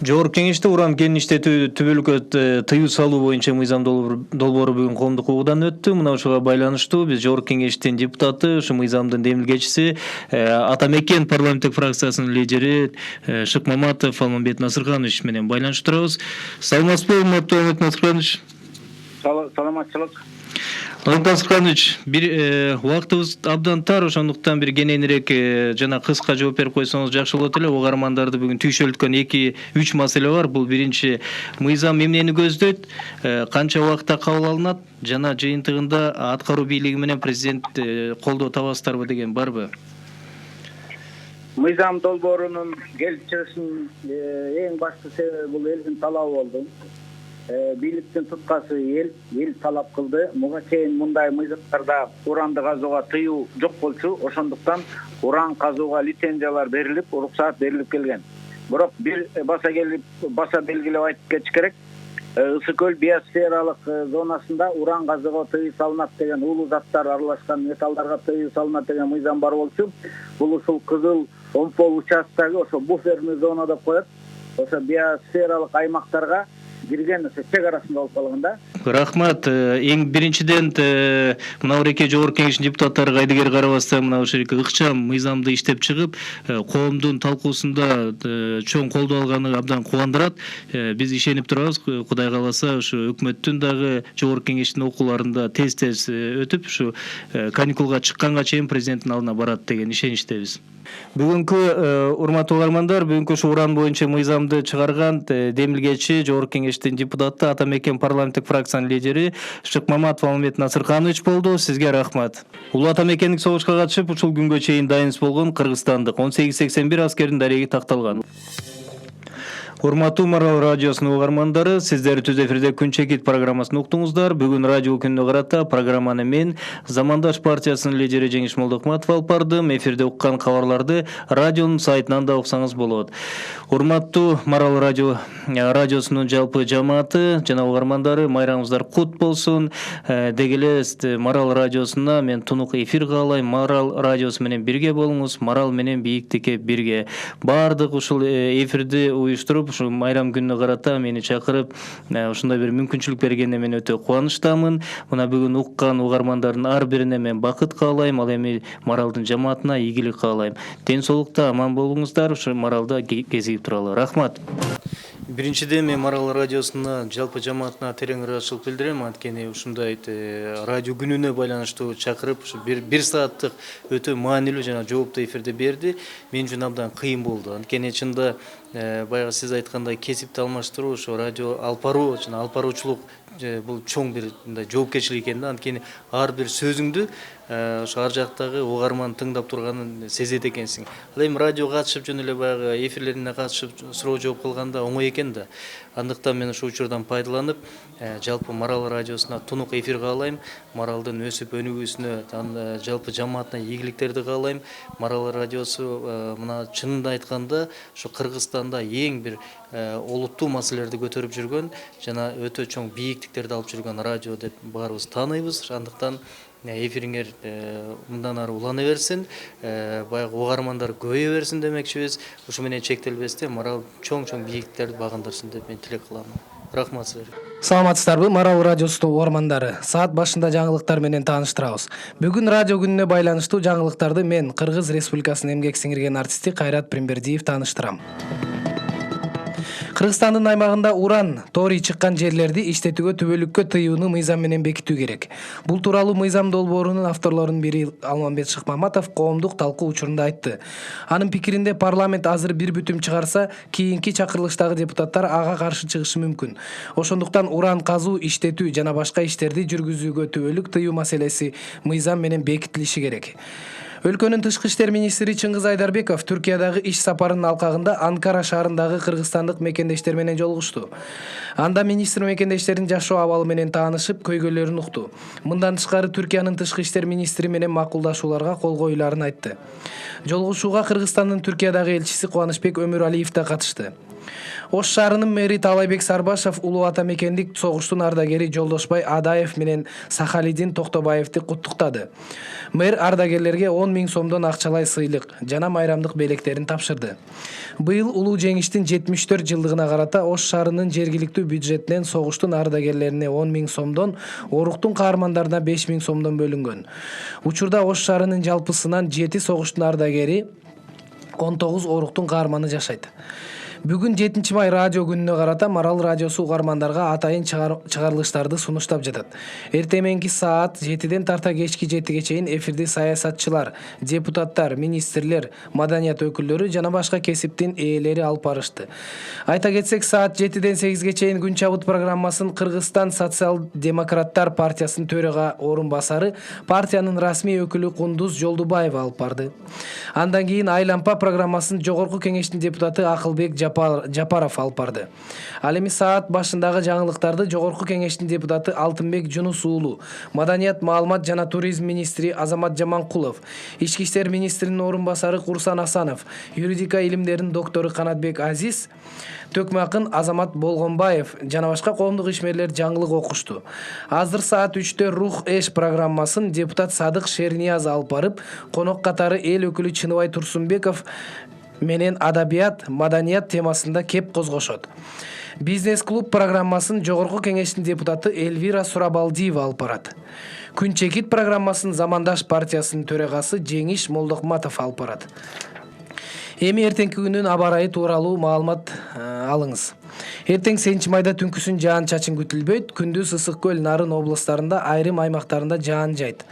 Жогорку Кеңеште уран кенин иштетүү түбөлүккө тыюу салуу боюнча мыйзам долбоору бүгүн коомдук угуудан өттү. Мына ушуга байланыштуу биз Жогорку Кеңештин депутаты, ушу мыйзамдын демилгечиси, Атамекен парламенттик фракциясынын лидери Шыкмаматов Алмамбет Насырханович менен байланышып турабыз. Саламатсызбы, урматтуу Алмамбет Насырханович? Саламатчылык. Алмамбет Насырханович, бир убактыбыз абдан тар, ошондуктан бир кененирээк жана кыска жооп берип койсоңуз жакшы болот эле. Угармандарды бүгүн түйшөлткөн 2-3 маселе бар. Бул биринчи, мыйзам эмнени көздөйт, канча убакытта кабыл алынат жана жыйынтыгында аткаруу бийлиги менен президент колдоо табасыздарбы деген барбы? Мыйзам долбоорунун келип чыгышынын эң башкы себеби бул элдин талабы болду. Бийликтин туткасы эл талап кылды. Буга чейин мындай мыйзамдарда уранды казууга тыюу жок болчу. Ошондуктан уран казууга лицензиялар берилип, уруксаат берилип келген. Бирок бир баса белгилеп айтып кетиш керек. Ысык көл биосфералык зонасында уран казууга тыюу салынат деген, уулуу заттар аралашкан металлдарга тыюу салынат деген мыйзам бар болчу. Бул ушул кызыл омпол участкага, ошо буферный зона деп коет. Ошо биосфералык аймактарга кирген чек арасында болуп калган да. Рахмат. Эң биринчиден мына Жогорку Кеңештин депутаттары кайдыгер карабастан мына ушул ыкчам мыйзамды иштеп чыгып, коомдун талкуусунда чоң колдоо алганы абдан кубандырат. Биз ишенип турабыз, Кудай кааласа, ушу өкмөттүн дагы Жогорку Кеңештин окууларында тез өтүп, ушу каникулга чыкканга чейин президенттин алдына барат деген ишеничтебиз. Бүгүнкү урматтуу угармандар, бүгүнкү ушу уран боюнча мыйзамды чыгарган демилгечи Жогорку Кеңештин депутаты, Атамекен парламенттик фракциянын лидери Шыкмаматов Алмамбет Насырханович болду. Сизге рахмат. Улуу Атамекендик согушка катышып, ушул күнгө чейин дайынсыз болгон кыргызстандык 1881 аскердин дареги такталган. Урматтуу Марал радиосунун угармандары, сиздер түз эфирде Күн чекит программасын уктуңуздар. Бүгүн радио күнүнө карата программаны мен, Замандаш партиясынын лидери Жеңиш Молдокматов алып бардым. Эфирде уккан кабарларды радионун сайтынан да уксаңыз болот. Урматтуу Марал радиосунун жалпы жамааты жана угармандары, майрамыңыздар кут болсун. Деги эле Марал радиосуна мен тунук эфир каалайм. Марал радиосу менен бирге болуңуз, Марал менен бийиктикке бирге. Бардык ушул эфирди уюштуруп, ушу майрам күнүнө карата мени чакырып, ушундай бир мүмкүнчүлүк бергенине мен өтө кубанычтамын. Мына бүгүн уккан угармандардын ар бирине мен бакыт каалайм, ал эми Маралдын жамаатына ийгилик каалайм. Ден соолукта аман болуңуздар, ушу Маралда кезип туралы. Рахмат. Биринчиден мен Марал радиосуна жалпы жамаатына терең ыраазычылык билдирем. Анткени ушундай радио күнүнө байланыштуу чакырып, ушу бир сааттык өтө маанилүү жана жооптуу эфирди берди. Мен үчүн абдан кыйын болду. Анткени чында баягы сиз айткандай кесипти алмаштыруу, ошо радио алып баруу жана алып баруучулук бул чоң бир жоопкерчилик экен да. Анткени ар бир сөзүңдү ошо ар жактагы угарман тыңдап турганын сезет экенсиң. Ал эми радиого катышып жөн эле баягы эфирлерине катышып суроо жооп кылганда оңой экен да. Андыктан мен ушул учурдан пайдаланып, жалпы Марал радиосуна тунук эфир каалайм. Маралдын өсүп өнүгүүсүнө, жалпы жамаатына ийгиликтерди каалайм. Марал радиосу мына чынында айтканда ушу Кыргызстанда эң бир олуттуу маселелерди көтөрүп жүргөн жана өтө чоң бийиктиктерди алып жүргөн радио деп баарыбыз тааныйбыз. Андыктан эфириңер мындан ары улана берсин, баягы угармандар көбөйө берсин демекчибиз. Ушу менен чектелбестен Марал чоң бийиктиктерди багындырсын деп мен тилек кылам. Рахмат силерге. Саламатсыздарбы, Марал радиосунун угармандары. Саат башында жаңылыктар менен тааныштырабыз. Бүгүн радио күнүнө байланыштуу жаңылыктарды мен Кыргыз Республикасынын эмгек сиңирген артисти Кайрат Примбердиев тааныштырам. Кыргызстандын аймагында уран, торий чыккан жерлерди иштетүүгө түбөлүккө тыюуну мыйзам менен бекитүү керек. Бул тууралуу мыйзам долбоорунун авторлорунун бири Алмамбет Шыкмаматов коомдук талкуу учурунда айтты. Анын пикиринде парламент азыр бир бүтүм чыгарса, кийинки чакырылыштагы депутаттар ага каршы чыгышы мүмкүн. Ошондуктан уран казуу, иштетүү жана башка иштерди жүргүзүүгө түбөлүк тыюу маселеси мыйзам менен бекитилиши керек. Өлкөнүн тышкы иштер министри Чыңгыз Айдарбеков Түркиядагы иш сапарынын алкагында Анкара шаарындагы кыргызстандык мекендештер менен жолугушту. Анда министр мекендештердин жашоо абалы менен таанышып, көйгөйлөрүн укту. Мындан тышкары Түркиянын тышкы иштер министри менен макулдашууларга кол коюларын айтты. Жолугушууга Кыргызстандын Түркиядагы элчиси Кубанычбек Өмүралиев да катышты. Ош шаарынын мэри Таалайбек Сарбашев улуу ата мекендик согуштун ардагери Жолдошбай Адаев менен Сахалидин Токтобаевди куттуктады. Мэр ардагерлерге 10 000 сомдон акчалай сыйлык жана майрамдык белектерин тапшырды. Быйыл улуу жеңиштин 74 жылдыгына карата Ош шаарынын жергиликтүү бюджетинен согуштун ардагерлерине 10 000 сомдон, оруктун каармандарына 5 000 сомдон бөлүнгөн. Учурда Ош шаарынын жалпысынан 7 согуштун ардагери, 19 оруктун каарманы жашайт. Бүгүн 7 май радио күнүнө карата Марал радиосу угармандарга атайын чыгарылыштарды сунуштап жатат. Эртең мененки саат 7ден тарта кечки 7ге чейин эфирди саясатчылар, депутаттар, министрлер, маданият өкүлдөрү жана башка кесиптин ээлери алып барышты. Айта кетсек, саат 7ден 8ге чейин Күн чабыт программасын Кыргызстан социал-демократтар партиясынын төрага орун басары, партиянын расмий өкүлү Кундуз Жолдубаева алып барды. Андан кийин Айлампа программасын Жогорку кеңештин депутаты Акылбек Жапаров алып барды. Ал эми саат башындагы жаңылыктарды Жогорку кеңештин депутаты Алтынбек Жунус уулу, Маданият, маалымат жана туризм министри Азамат Жаманкулов, Ички иштер министринин орун басары Курсан Асанов, юридика илимдеринин доктору Канатбек Азиз, Төкмакын Азамат Болгонбаев жана башка коомдук ишмерлер жаңылык окушту. Азыр саат 3тө Рух эш программасын депутат Садык Шернияз алып барып, конок катары эл өкүлү Чыныбай Турсунбеков менен адабият, маданият темасында кеп козгошот. Бизнес-клуб программасын Жогорку кеңештин депутаты Эльвира Сурабалдиева алып барат. Күн чекит программасын Замандаш партиясынын төрагасы Жеңиш Молдокматов алып барат. Эми эртеңки күнүн аба ырайы тууралуу маалымат алыңыз. Эртең 8 майда түнкүсүн жаан-чачын күтүлбөйт. Күндүз Ысык көл, Нарын областарында, айрым аймактарында жаан жайт.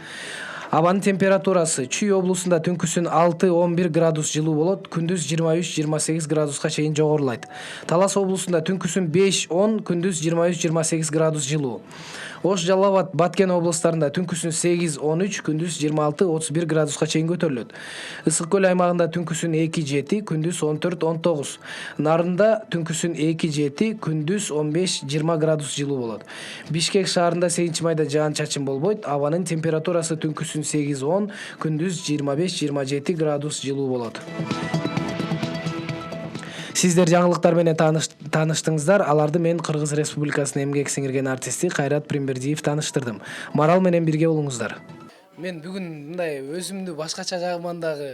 Абанын температурасы Чүй облусунда түнкүсүн 6-11 градус жылуу болот, күндүз 23-28 градуска чейин жогорулайт. Талас облусунда түнкүсүн 5-10, күндүз 23-28 градус жылуу. Ош, Жалал Абад, Баткен областарында түнкүсүн 8-13, күндүз 26-31 градуска чейин көтөрүлөт. Ысык көл аймагында түнкүсүн 2-7, күндүз 14-19. Нарында түнкүсүн 2-7, күндүз 15-20 градус жылуу болот. Бишкек шаарында 8 майда жаан-чачын болбойт. Абанын температурасы түнкүсүн 8-10, күндүз 25-27 градус жылуу болот. Сиздер жаңылыктар менен тааныштыңыздар. Аларды мен Кыргыз Республикасынын эмгек сиңирген артисти Кайрат Примбердиев тааныштырдым. Марал менен бирге болуңуздар. Мен бүгүн мындай өзүмдү башкача жагыман дагы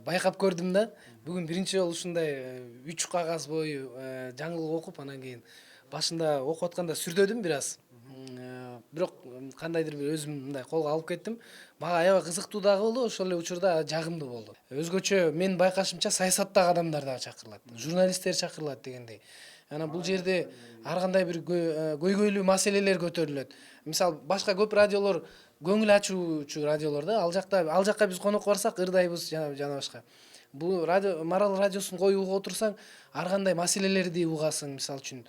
байкап көрдүм да. Бүгүн биринчи жолу ушундай 3 кагаз бою жаңылык окуп, анан кийин башында окуп атканда сүрдөдүм бир аз. Бирок кандайдыр бир өзүм мындай колго алып кеттим. Мага аябай кызыктуу дагы болду, ошол эле учурда жагымдуу болду. Өзгөчө мен байкашымча саясаттагы адамдар дагы чакырылат, журналисттер чакырылат дегендей. Анан бул жерде ар кандай бир көйгөйлүү маселелер көтөрүлөт. Мисалы башка көп радиолор көңүл ачуучу радиолор да, ал жакка биз конокко барсак ырдайбыз жана башка. Бул радио Марал радиосун коюп угуп отурсаң, ар кандай маселелерди угасың, мисалы үчүн